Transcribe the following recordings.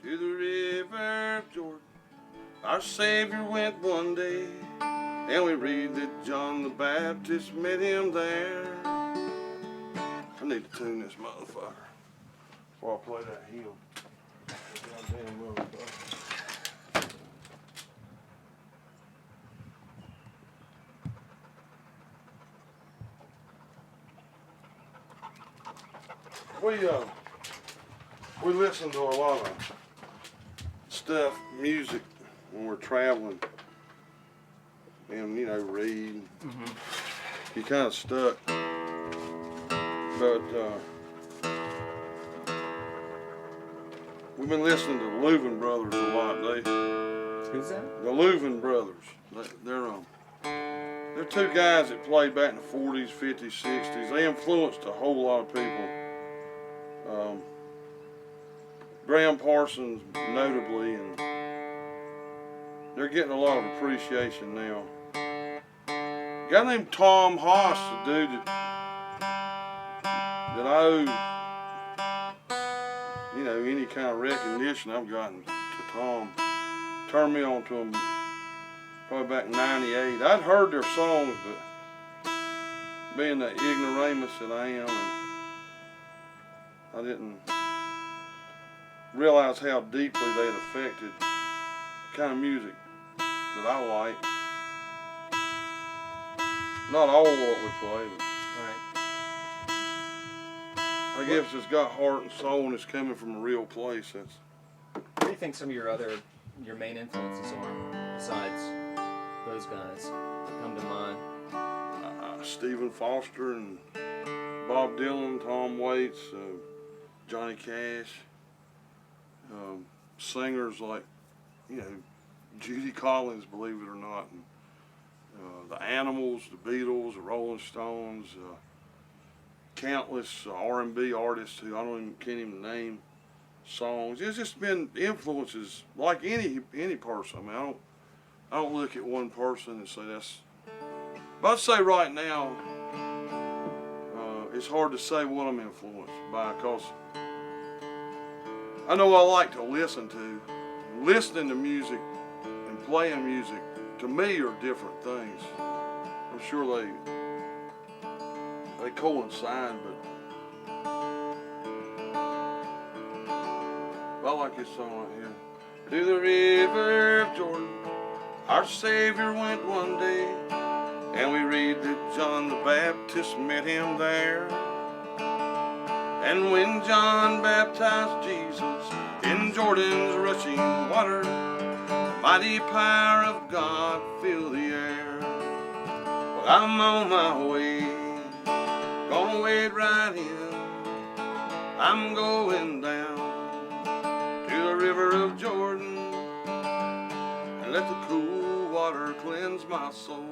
to the river of Jordan. Our Savior went one day, and we read that John the Baptist met him there. I need to tune this motherfucker before I play that hymn. Goddamn motherfucker. We listen to a lot of stuff, music, when we're traveling, and read. You kind of stuck, but we've been listening to the Louvin Brothers a lot. Who's that? The Louvin Brothers. They're two guys that played back in the 40s, 50s, 60s. They influenced a whole lot of people. Graham Parsons, notably, and they're getting a lot of appreciation now. A guy named Tom Haas, the dude that I owe, any kind of recognition I've gotten to Tom, turned me on to him probably back in '98. I'd heard their songs, but being the ignoramus that I am, I didn't realize how deeply they'd affected the kind of music that I like. Not all of what we play, but I guess it's got heart and soul and it's coming from a real place. What do you think some of your main influences are, besides those guys that come to mind? Stephen Foster and Bob Dylan, Tom Waits, Johnny Cash. Singers like, Judy Collins, believe it or not, and the Animals, the Beatles, the Rolling Stones, countless R&B artists who can't even name songs. It's just been influences like any person. I mean, I don't look at one person and say that's. But I'd say right now, it's hard to say what I'm influenced by because I know I like to listen to. Listening to music and playing music, to me, are different things. I'm sure they coincide, but I like this song right here. To the river of Jordan, our Savior went one day, and we read that John the Baptist met him there. And when John baptized Jesus in Jordan's rushing water, the mighty power of God filled the air. Well, I'm on my way, gonna wade right in. I'm going down to the river of Jordan and let the cool water cleanse my soul.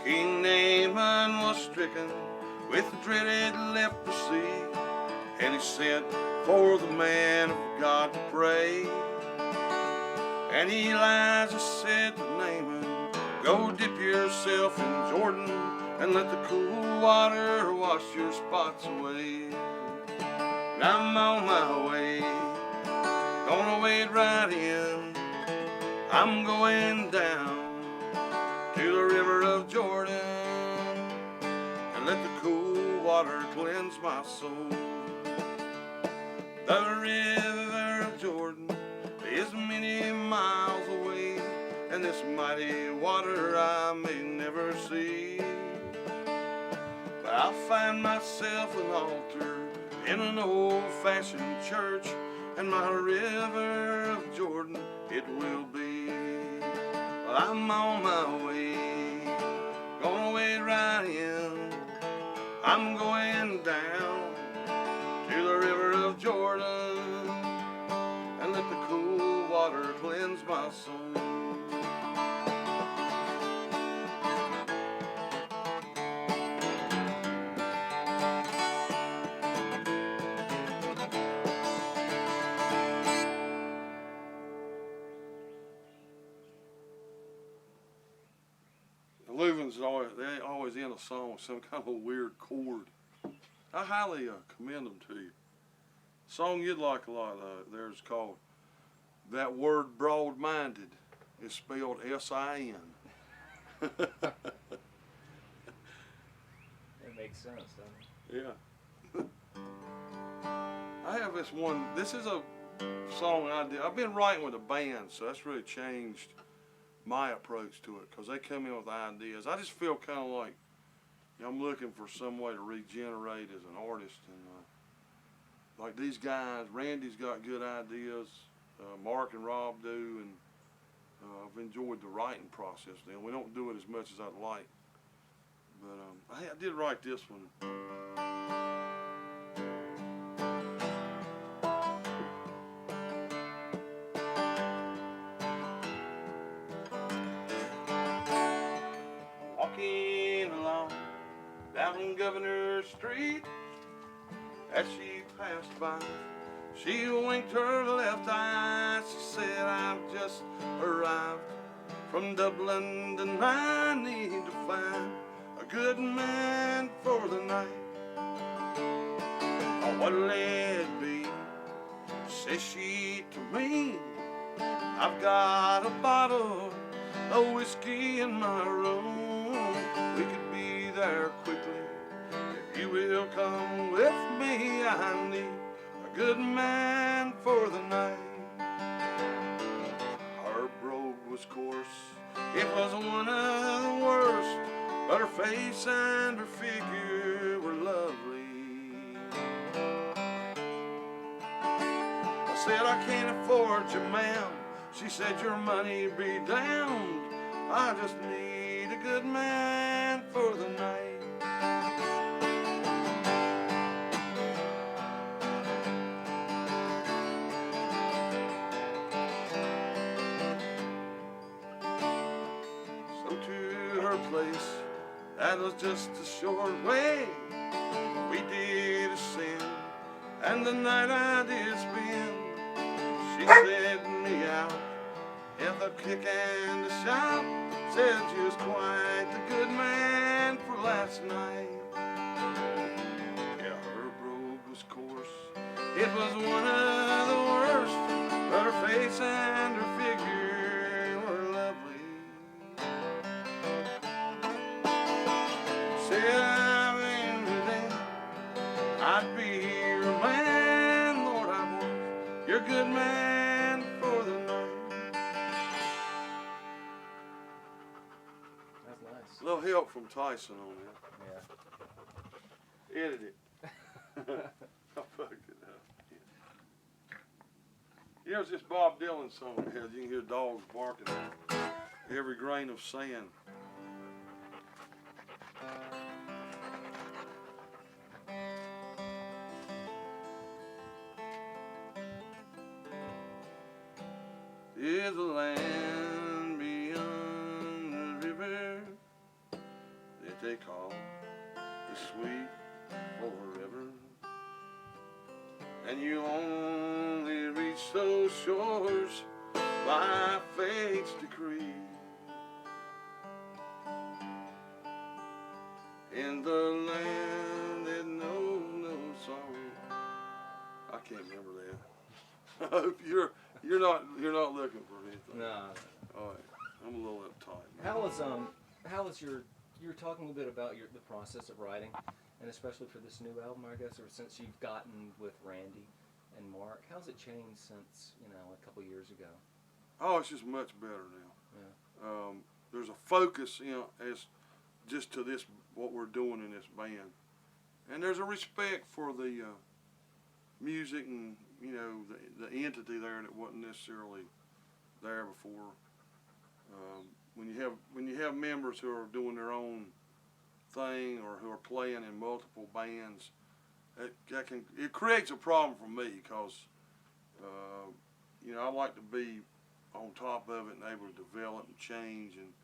King Naaman was stricken with dreaded leprosy, and he sent for the man of God to pray. And Elijah said to Naaman, go dip yourself in Jordan and let the cool water wash your spots away. And I'm on my way, gonna wade right in. I'm going down to the river of Jordan and let the cool water cleanse my soul. The river of Jordan is many miles away, and this mighty water I may never see. But I'll find myself an altar in an old-fashioned church, and my river of Jordan it will be. Well, I'm on my way, gonna wade right in. I'm going down to the river of Jordan and let the cool water cleanse my soul. song with some kind of a weird chord. I highly commend them to you. Song you'd like a lot there's called That Word Broad-Minded is spelled S-I-N. It makes sense, doesn't it? Yeah. I have this one. This is a song I did. I've been writing with a band, so that's really changed my approach to it because they come in with ideas. I just feel kind of like I'm looking for some way to regenerate as an artist, and like these guys, Randy's got good ideas, Mark and Rob do, and I've enjoyed the writing process. Then we don't do it as much as I'd like, but I did write this one. Walking along down Governor Street, as she passed by, she winked her left eye. She said, I've just arrived from Dublin and I need to find a good man for the night. Oh, what'll it be? Says she to me. I've got a bottle of whiskey in my room. We could be there quickly if you will come with me. I need a good man for the night. Her brogue was coarse, it was one of the worst, but her face and her figure were lovely. I said, I can't afford you, ma'am. She said, your money be damned. I just need a good man for the night. So to her place, that was just a short way. We did ascend, and the night I did spend. She set me out at the kick and the shop. Said you was quite the good man for last night. Yeah, her brogue was coarse, it was one of the worst, but her face and her figure were lovely. Said I'm in then, I'd be your man, Lord, I was your good man for the night. A little help from Tyson on that. Yeah. Edit it. I fucked it up. Yeah. There's this Bob Dylan song that has, you can hear dogs barking at every grain of sand. Is the land beyond the river that they call is sweet forever, and you only reach those shores by fate's decree. In the land that knows no sorrow. I can't remember that. I hope you're not looking for anything. No. All right, I'm a little uptight. How was you were talking a little bit about the process of writing, and especially for this new album, I guess, or since you've gotten with Randy and Mark, how's it changed since, a couple years ago? Oh, it's just much better now. Yeah. There's a focus, as just to this, what we're doing in this band. And there's a respect for the music and, the entity there that wasn't necessarily there before. When you have members who are doing their own thing or who are playing in multiple bands, it creates a problem for me because I like to be on top of it and able to develop and change, and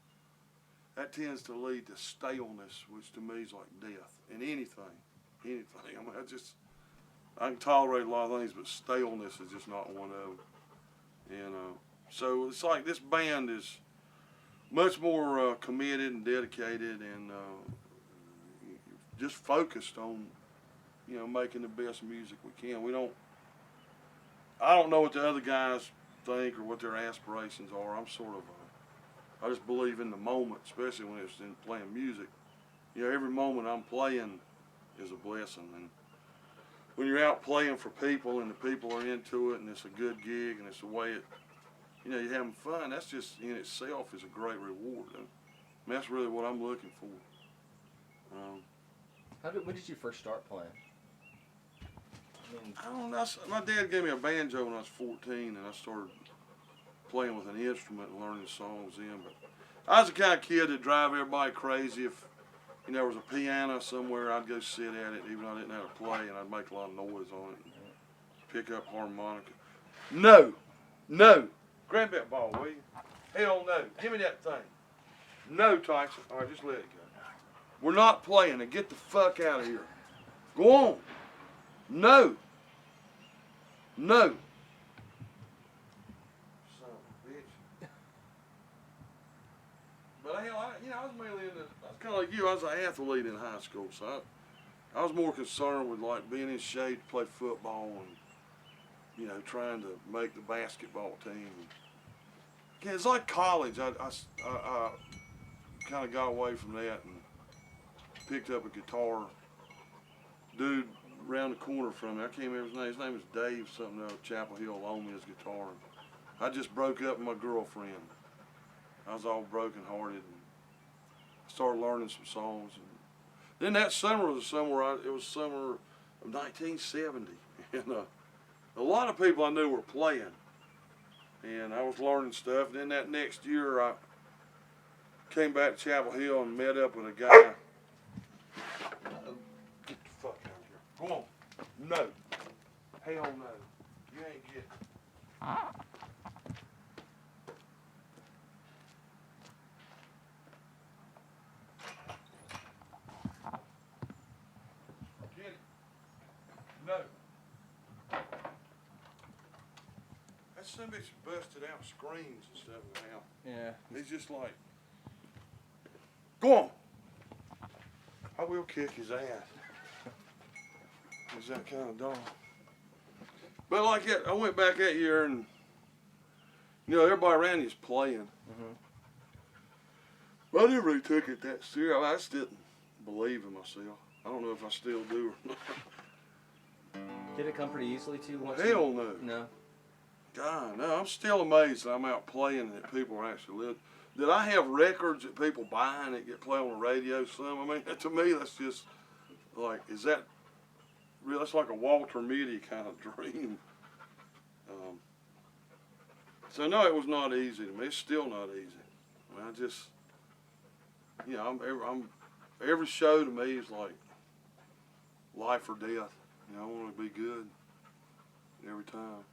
that tends to lead to staleness, which to me is like death in anything. I mean, I can tolerate a lot of things, but staleness is just not one of them. And so it's like this band is much more committed and dedicated, and just focused on, you know, making the best music we can. I don't know what the other guys think or what their aspirations are. I'm sort of, I just believe in the moment, especially when it's in playing music. You know, every moment I'm playing is a blessing. And when you're out playing for people and the people are into it and it's a good gig and it's the way it, you know, you're having fun, that's just in itself is a great reward. And that's really what I'm looking for. When did you first start playing? I don't know. My dad gave me a banjo when I was 14, and I started playing with an instrument and learning songs then. But I was the kind of kid that drive everybody crazy. If you know, there was a piano somewhere, I'd go sit at it, even though I didn't know how to play, and I'd make a lot of noise on it and pick up harmonica. No, grab that ball, will you? Hell no, give me that thing. No, Tyson. All right, just let it go. We're not playing, and get the fuck out of here. Go on. No. Son of a bitch. But hell, I was mainly I was kind of like you. I was an athlete in high school, so I was more concerned with like being in shape to play football and, you know, trying to make the basketball team. Yeah, it's like college. I kind of got away from that and picked up a guitar. Dude around the corner from me, I can't remember his name. His name was Dave something out of Chapel Hill, loaned me his guitar. I just broke up with my girlfriend. I was all broken hearted and started learning some songs. And then that summer was it was summer of 1970. And a lot of people I knew were playing. And I was learning stuff. And then that next year I came back to Chapel Hill and met up with a guy. Get the fuck out of here. Go on. No. Hell no. You ain't getting it. Get it. No. That son of a bitch busted out screens and stuff now. Yeah. He's just like, go on. I will kick his ass. He's that kind of dog. But like that, I went back that year and, you know, everybody around you's playing. Mm-hmm. But I never really took it that serious. I just didn't believe in myself. I don't know if I still do or not. Did it come pretty easily to you? Hell no. No. God, no. I'm still amazed that I'm out playing and that people are actually listening. Did I have records that people buy and that get played on the radio some? I mean, to me, that's just like, is that real? That's like a Walter Mitty kind of dream. So no, it was not easy to me. It's still not easy. I mean, I just, you know, every show to me is like life or death. You know, I want to be good every time.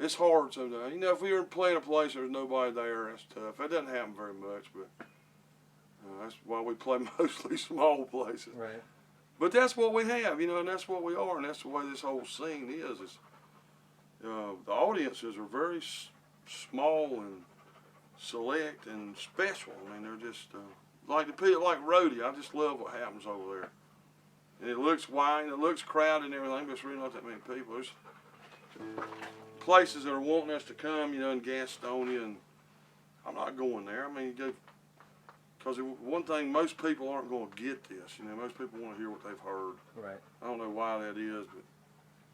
It's hard sometimes. You know, if we were playing a place there's nobody there, that's tough. That doesn't happen very much, but that's why we play mostly small places. Right. But that's what we have, you know, and that's what we are, and that's the way this whole scene is. The audiences are very small and select and special. I mean, they're just like the people, like Rhodey. I just love what happens over there. And it looks wide, and it looks crowded and everything, but it's really not that many people. There's places that are wanting us to come, you know, in Gastonia, and I'm not going there. I mean, because one thing, most people aren't going to get this. You know, most people want to hear what they've heard. Right. I don't know why that is, but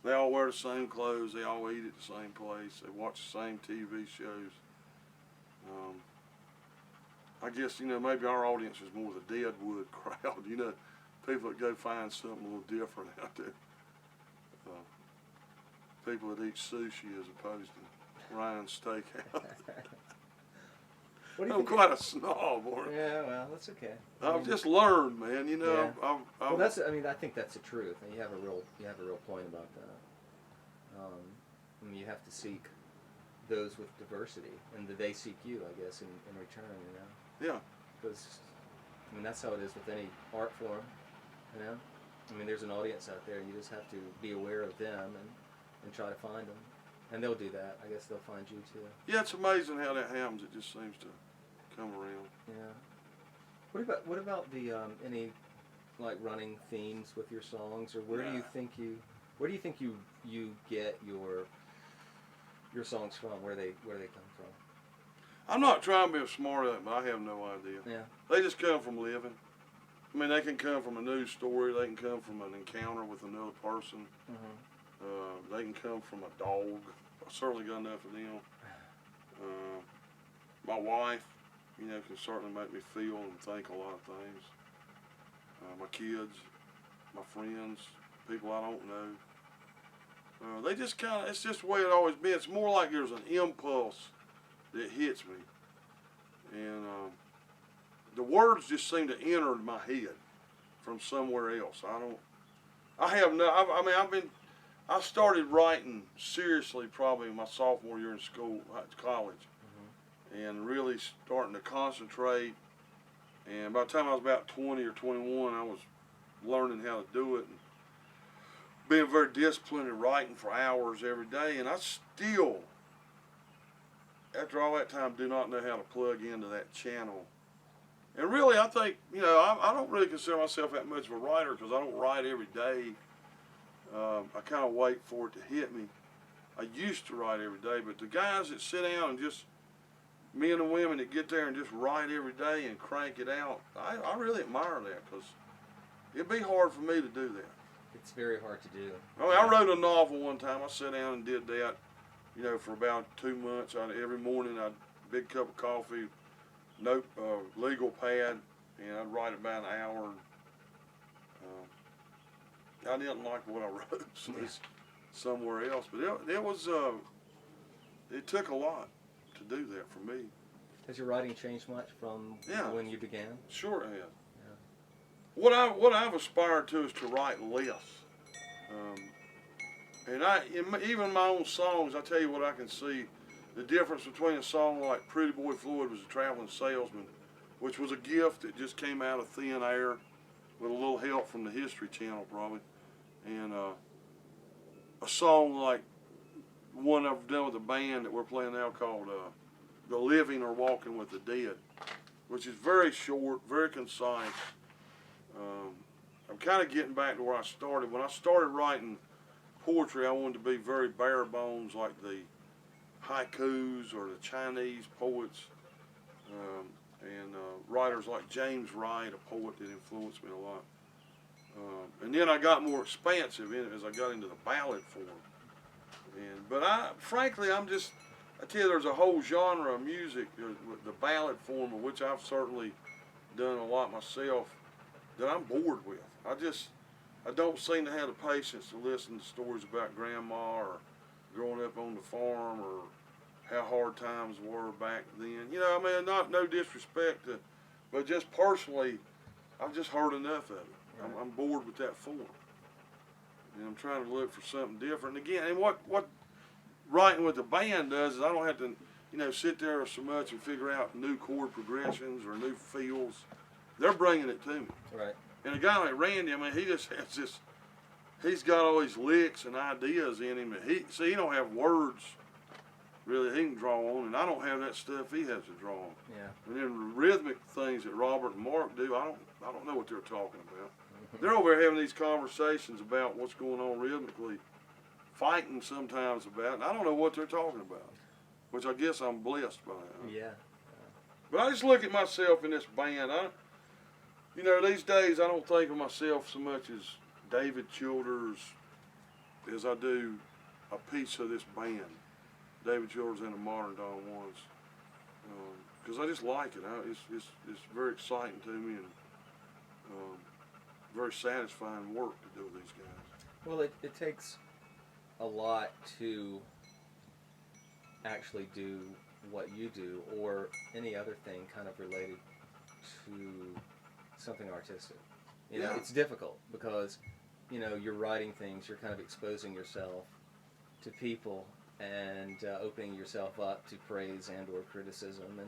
they all wear the same clothes. They all eat at the same place. They watch the same TV shows. I guess, you know, maybe our audience is more the Deadwood crowd. You know, people that go find something a little different out there. People that eat sushi as opposed to Ryan's Steakhouse. I'm quite a snob, or Yeah, well, that's okay. I've just learned, man. You know, Yeah. I've Well, I think that's the truth, and you have a real point about that. I mean, you have to seek those with diversity, and that they seek you, I guess, in return. You know. Yeah. Because, I mean, that's how it is with any art form. You know. I mean, there's an audience out there. You just have to be aware of them and try to find them, and they'll do that. I guess they'll find you too. Yeah, it's amazing how that happens. It just seems to come around. Yeah. What about the any like running themes with your songs, or where do you think you get your songs from? Where they come from? I'm not trying to be smart at it, but I have no idea. Yeah. They just come from living. I mean, they can come from a news story. They can come from an encounter with another person. They can come from a dog. I certainly got enough of them. My wife, you know, can certainly make me feel and think a lot of things. My kids, my friends, people I don't know. They just kind of, it's just the way it always been. It's more like there's an impulse that hits me. And the words just seem to enter my head from somewhere else. I started writing seriously probably my sophomore year in school, college, and really starting to concentrate. And by the time I was about 20 or 21, I was learning how to do it and being very disciplined and writing for hours every day. And I still, after all that time, do not know how to plug into that channel. And really, I think, you know, I don't really consider myself that much of a writer because I don't write every day. I kind of wait for it to hit me. I used to write every day, but the guys that sit down and just, men and women that get there and just write every day and crank it out, I really admire that because it'd be hard for me to do that. It's very hard to do. I mean, I wrote a novel one time. I sat down and did that, you know, for about 2 months. Every morning, I'd big cup of coffee, legal pad, and I'd write about an hour. I didn't like what I wrote, so it's somewhere else. But it took a lot to do that for me. Has your writing changed much from when you began? Sure it has. Yeah. What I've aspired to is to write less. Even my own songs, I tell you what I can see, the difference between a song like Pretty Boy Floyd was a traveling salesman, which was a gift that just came out of thin air with a little help from the History Channel probably. And a song like one I've done with a band that we're playing now called The Living or Walking with the Dead, which is very short, very concise. I'm kind of getting back to where I started. When I started writing poetry, I wanted to be very bare bones, like the haikus or the Chinese poets, and writers like James Wright, a poet that influenced me a lot. And then I got more expansive in it as I got into the ballad form. But frankly, I tell you, there's a whole genre of music, the ballad form, of which I've certainly done a lot myself, that I'm bored with. I don't seem to have the patience to listen to stories about grandma or growing up on the farm or how hard times were back then. You know, I mean, no disrespect but just personally, I've just heard enough of it. I'm bored with that form. And I'm trying to look for something different. And again, and what writing with the band does is I don't have to, you know, sit there so much and figure out new chord progressions or new feels. They're bringing it to me. Right. And a guy like Randy, I mean, he just has this, he's got all these licks and ideas in him. And he don't have words really he can draw on, and I don't have that stuff he has to draw on. Yeah. And then the rhythmic things that Robert and Mark do, I don't know what they're talking about. They're over there having these conversations about what's going on rhythmically, fighting sometimes about, and I don't know what they're talking about, which I guess I'm blessed by that. Yeah. But I just look at myself in this band. You know, these days I don't think of myself so much as David Childers as I do a piece of this band. David Childers and the Modern Don Juans. Because I just like it. It's very exciting to me and very satisfying work to do with these guys. Well, it takes a lot to actually do what you do or any other thing kind of related to something artistic. You know, it's difficult because, you know, you're writing things, you're kind of exposing yourself to people and opening yourself up to praise and or criticism.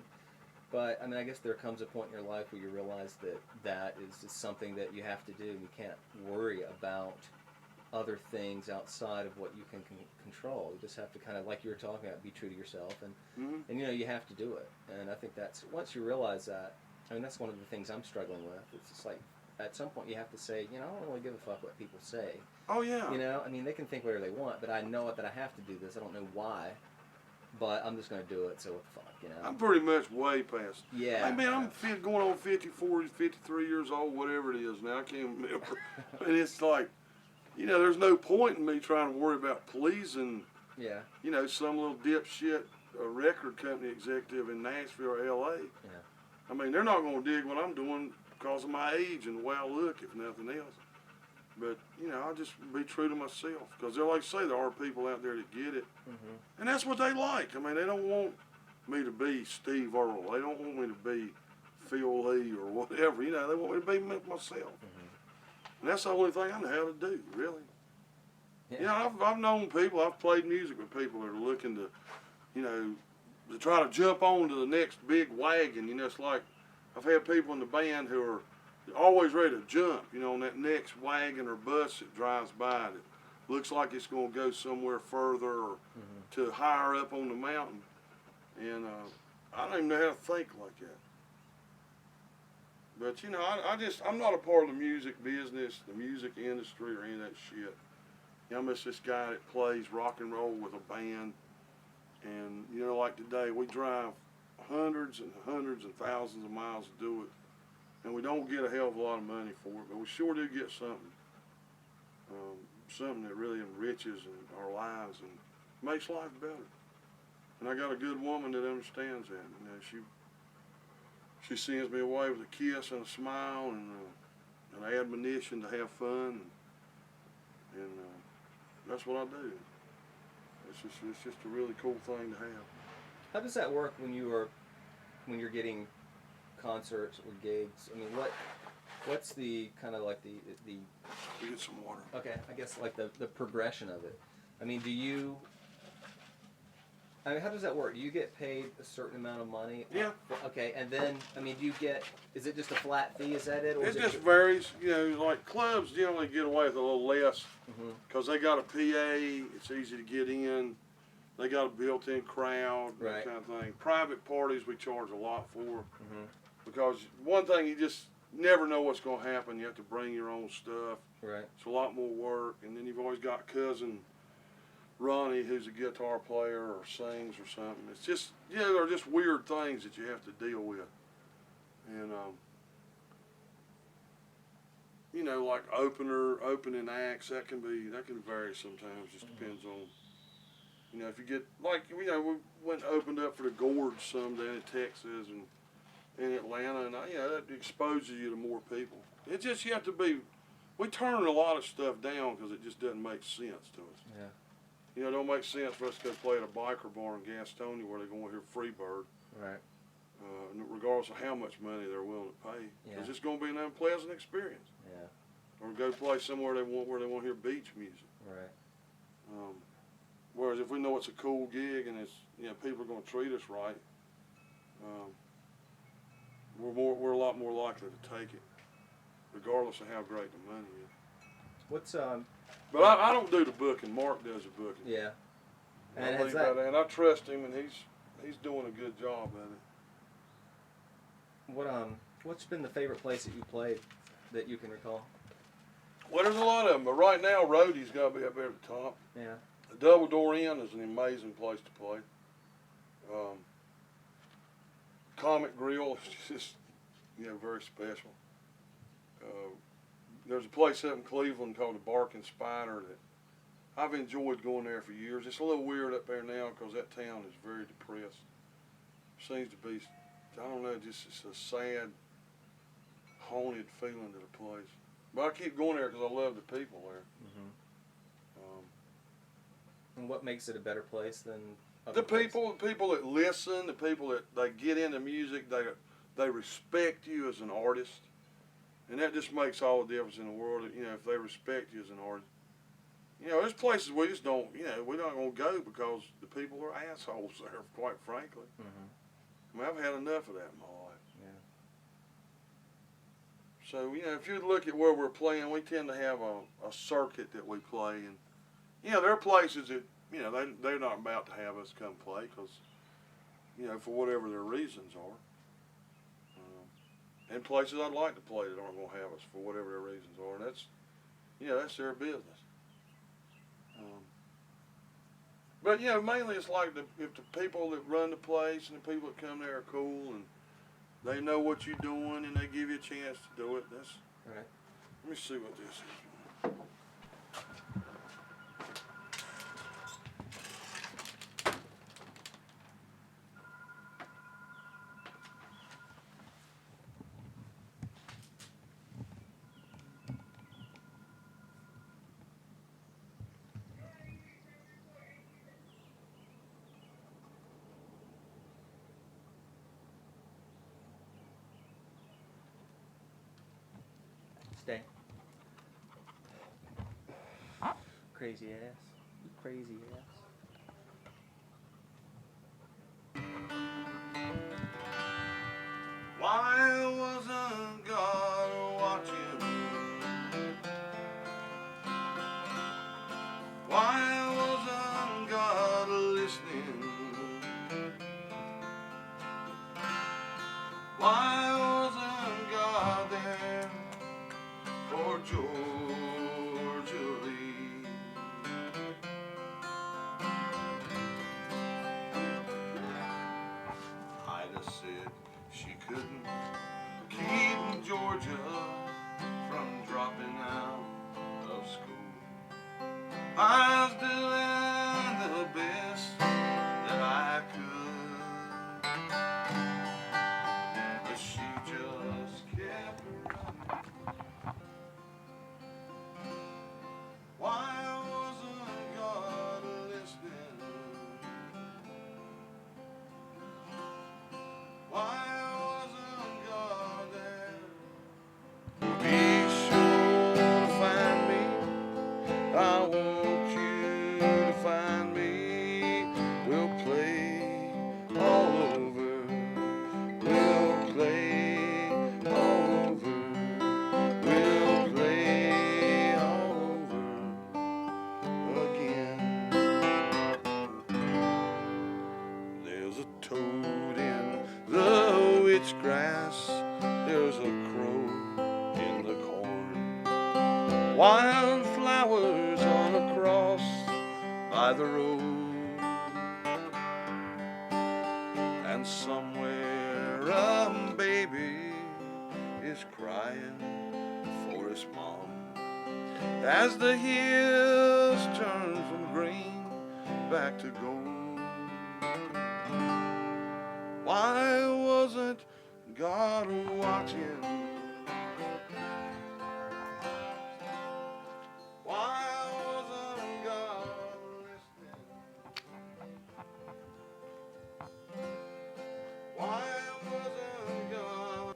But I mean, I guess there comes a point in your life where you realize that is just something that you have to do. You can't worry about other things outside of what you can control. You just have to kind of, like you were talking about, be true to yourself, and you know, you have to do it. And I think that's, once you realize that, I mean, that's one of the things I'm struggling with. It's just like, at some point you have to say, you know, I don't really give a fuck what people say. Oh yeah. You know, I mean, they can think whatever they want, but I know that I have to do this. I don't know why, but I'm just going to do it. So what the fuck, you know? I'm pretty much way past. Yeah. Hey man, I'm going on 54, 53 years old, whatever it is now. I can't remember. And it's like, you know, there's no point in me trying to worry about pleasing, Yeah. you know, some little dipshit record company executive in Nashville or L.A. Yeah. I mean, they're not going to dig what I'm doing because of my age and the way I look, if nothing else. But, you know, I'll just be true to myself. Because, like I say, there are people out there that get it. Mm-hmm. And that's what they like. I mean, they don't want me to be Steve Earle. They don't want me to be Phil Lee or whatever. You know, they want me to be myself. Mm-hmm. And that's the only thing I know how to do, really. Yeah. You know, I've known people, I've played music with people that are looking to, you know, to try to jump on to the next big wagon. You know, it's like I've had people in the band who are always ready to jump, you know, on that next wagon or bus that drives by that looks like it's going to go somewhere further or to higher up on the mountain. And I don't even know how to think like that. But, you know, I'm not a part of the music business, the music industry, or any of that shit. You know, I'm just this guy that plays rock and roll with a band. And, you know, like today, we drive hundreds and hundreds and thousands of miles to do it. And we don't get a hell of a lot of money for it, but we sure do get something. Something that really enriches our lives and makes life better. And I got a good woman that understands that. You know, she sends me away with a kiss and a smile and an admonition to have fun. And that's what I do. It's just a really cool thing to have. How does that work when you're getting concerts or gigs? I mean, what's the kind of like the You get some water. okay, I guess like the progression of it. I mean, I mean, how does that work? Do you get paid a certain amount of money? Yeah. Okay, and then, I mean, is it just a flat fee, is that it? Or It just varies. You know, like clubs generally get away with a little less because they got a PA, it's easy to get in. They got a built-in crowd, right. That kind of thing. Private parties we charge a lot for because one thing, you just never know what's going to happen. You have to bring your own stuff. Right. It's a lot more work. And then you've always got cousin Ronnie, who's a guitar player or sings or something. It's just, you know, they're just weird things that you have to deal with. And, you know, like opening acts, that can vary sometimes. Just depends on, you know, if you get, like, you know, we went and opened up for the Gorge some down in Texas and in Atlanta, and, you know, that exposes you to more people. It just, you have to be, we turn a lot of stuff down because it just doesn't make sense to us. Yeah. You know, it don't make sense for us to go play at a biker bar in Gaston where they're going to hear Freebird. Right. Regardless of how much money they're willing to pay. Because it's going to be an unpleasant experience. Yeah. Or go play somewhere where they want to hear beach music. Right. Whereas if we know it's a cool gig and it's, you know, people are going to treat us right, we're a lot more likely to take it, regardless of how great the money is. What's But I don't do the booking. Mark does the booking. Yeah. And I trust him, and he's doing a good job at it. What's been the favorite place that you played that you can recall? Well, there's a lot of them, but right now, Roadie's got to be up there at the top. Yeah. The Double Door Inn is an amazing place to play. Comic Grill is just, you know, very special. There's a place up in Cleveland called the Barking Spider that I've enjoyed going there for years. It's a little weird up there now because that town is very depressed. Seems to be, I don't know, just it's a sad, haunted feeling to the place. But I keep going there because I love the people there. And what makes it a better place than The people that listen, the people that they get into music, they respect you as an artist, and that just makes all the difference in the world. You know, if they respect you as an artist, you know, there's places we just don't, you know, we're not gonna go because the people are assholes there. Quite frankly, I mean, I've had enough of that in my life. Yeah. So you know, if you look at where we're playing, we tend to have a circuit that we play, and you know, there are places that, you know, they're not about to have us come play because, you know, for whatever their reasons are. and places I'd like to play that aren't going to have us for whatever their reasons are, and that's their business. But mainly it's like if the people that run the place and the people that come there are cool and they know what you're doing and they give you a chance to do it. That's Right. Let me see what this is. Stay. Crazy ass. Crazy ass. Why wasn't God watching? Why wasn't God listening? Why wasn't God there for Georgia Lee? Ida said she couldn't keep Georgia from dropping out of school. I was doing the best that I could, but she just kept running. Why wasn't God listening? Why wasn't God there? Be sure to find me. I want you to find me. We'll play all over. We'll play all over. We'll play all over again. There's a toad in the witch grass. There's a crow in the corn. Wildflowers on a cross by the road. And somewhere a baby is crying for his mom as the hills turn from green back to gold. Why wasn't God watching? Why wasn't God listening? Why wasn't God?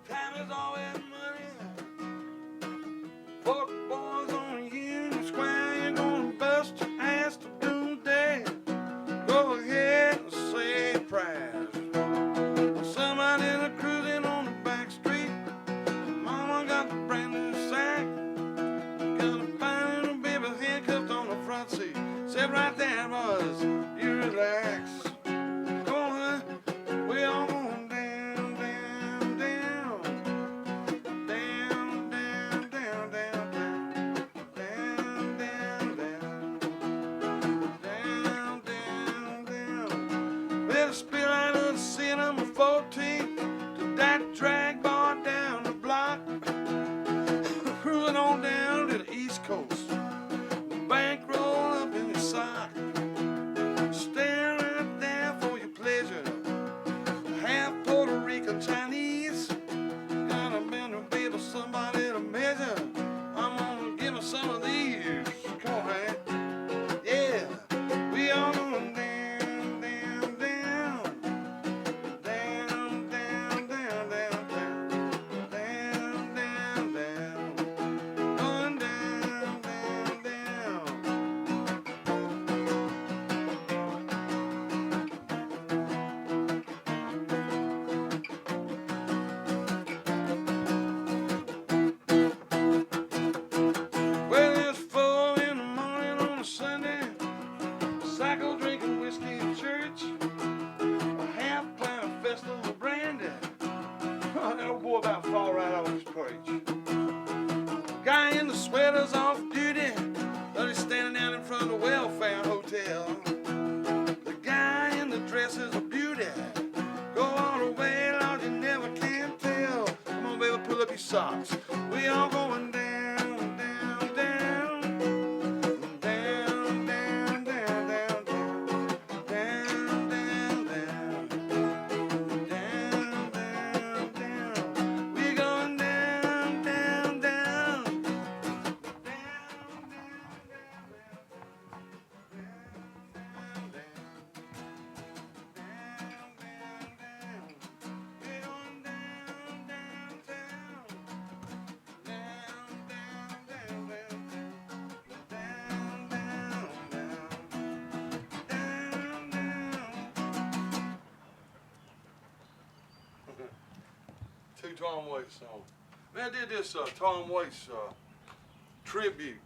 Time is always money. Fuck boys on Union Square, you're gonna bust your ass to doomsday. Go ahead and say prayers. Somebody cruising on the back street. Mama got the brand new sack. Got a fine little baby handcuffed on the front seat. Said right there, boys, you relax. Go on, we all going down, down, down. Down, down, down, down, down. Down, down, down. Down, down, down. Well, spill out of the seat number 14 to that drag bar down the block. Cruising on down to the East Coast. The bankroll up in your sock. Staring at that cycle drinking whiskey in church, a half pint of festival of brandy. That old boy about to fall right off his perch. Guy in the sweater's off duty, but he's standing down in front of the welfare hotel. The guy in the dress is a beauty. Go all the way, Lord, you never can tell. Come on, baby, pull up your socks. We all going down, down, down. Down, down, down, down, down. Down, down, down. Down, down, down. We going down, down, down. Two Tom Waits songs. Man, I did this Tom Waits tribute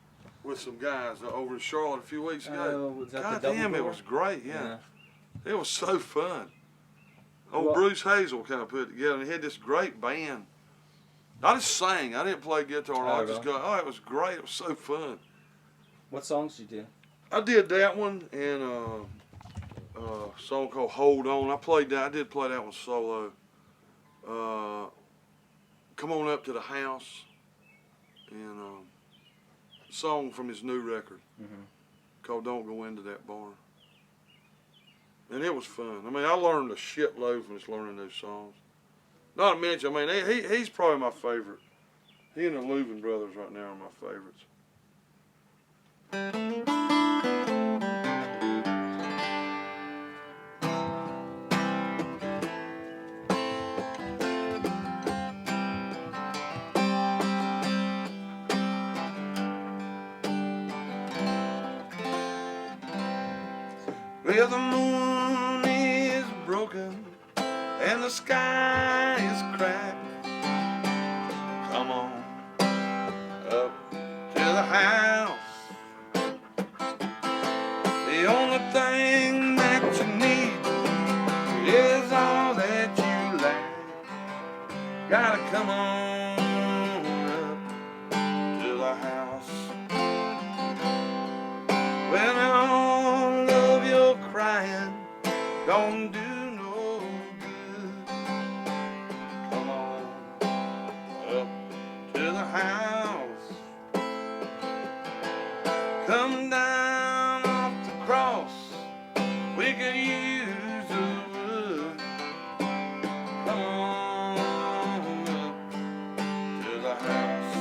with some guys over in Charlotte a few weeks ago. Was that God the damn, double it was great, yeah. Yeah. It was so fun. Old Well- Bruce Hazel kind of put it together, and he had this great band. I just sang. I didn't play guitar. I just really? go, oh, it was great. It was so fun. What songs did you do? I did that one and a song called Hold On. I played that. I did play that one solo. Come On Up to the House, and a song from his new record called Don't Go Into That Bar. And it was fun. I mean, I learned a shitload from just learning those songs. Not to mention, I mean, he's probably my favorite. He and the Louvin brothers right now are my favorites. Well, the moon is broken and the sky is cracked. Come on up to the house. The only thing that you need is all that you lack. Gotta come on up to the house. When all of your crying don't do no good, come on up to the house. Come down off the cross, we could use the wood. Come on up to the house.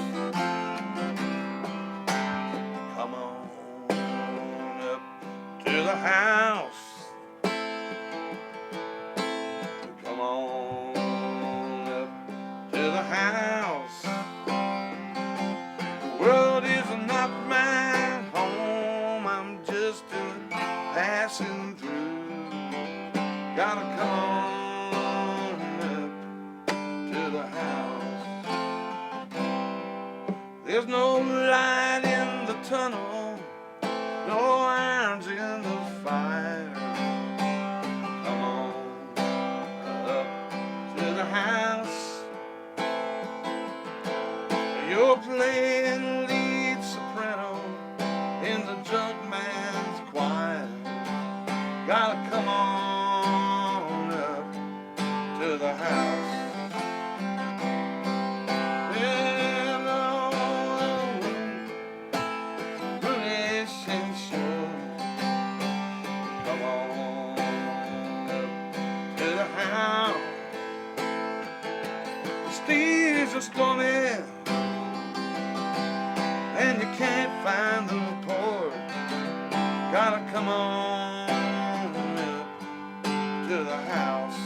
Come on up to the house. Come on up to the house. The world is not my home, I'm just passing through. Gotta come on up to the house. There's no light in the tunnel, no irons in the fire. Come on up to the house. You're playing lead soprano in the junk man's choir. Gotta come on up to the house. And all foolish and sure. Come on up to the house. The steers are stormy and you can't find the port. Gotta come on up to the house.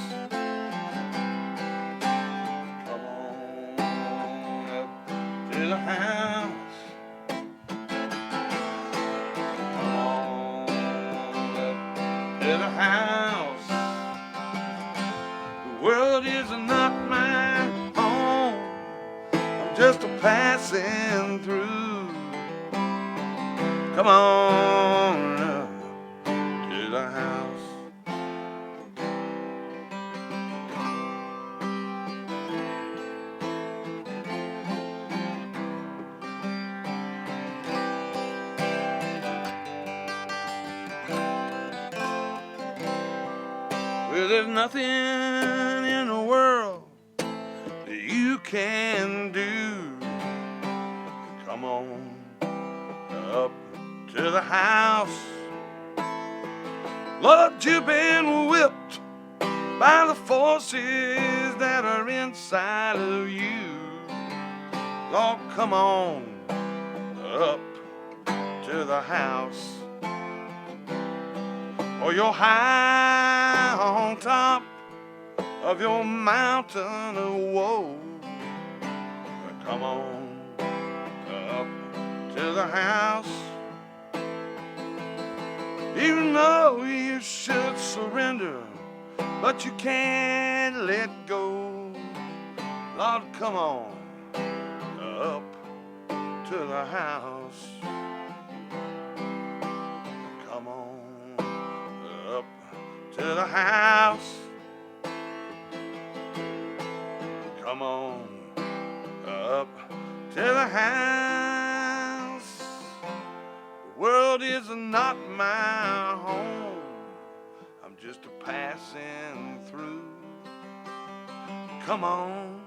Come on up to the house. Come on up to the house. The world is not my home, I'm just a passing through. Come on up there's nothing in the world that you can do. Come on up to the house. Lord, you've been whipped by the forces that are inside of you. Lord, come on up to the house. Or you're high on top of your mountain of woe. Come on up to the house. Even though you should surrender, but you can't let go. Lord, come on up to the house. Come on up to the house. Come on up to the house. The world is not my home. I'm just a passing through. Come on